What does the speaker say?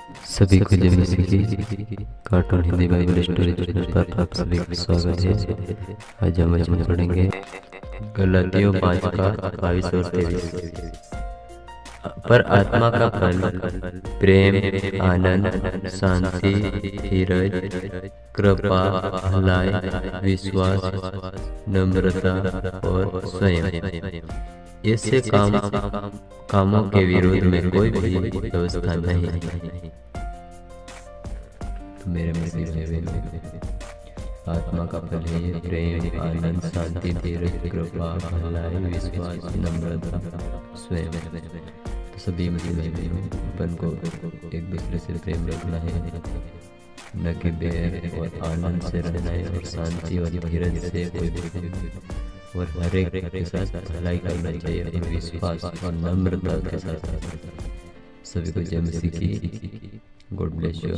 सभी को जय मसीह की cartoon Hindi Bible story channel पर आप सभी का स्वागत है। आज हम वचन पढ़ेंगे गलातियों 5 का 22 और 23। पर आत्मा का फल प्रेम, आनंद, शांति, धीरज, कृपा, भलाई, विश्वास, नम्रता और संयम। ऐसे कामों के विरोध में कोई भी व्यवस्था नहीं। तो मेरे मसीह आत्मा का फल है ये प्रेम, आनंद, शांति, धीरज, कृपा, भलाई, विश्वास, नम्रता, स्वयं। तो सभी मसीह अपन को एक दूसरे से प्रेम रखना है, न कि बैर, और आनंद से रहना है, और शांति और धीरज से और हर एक के साथ भलाई करना चाहिए, और विश्वास और नम्रता के साथ। सभी को जय मसीह की। God bless you.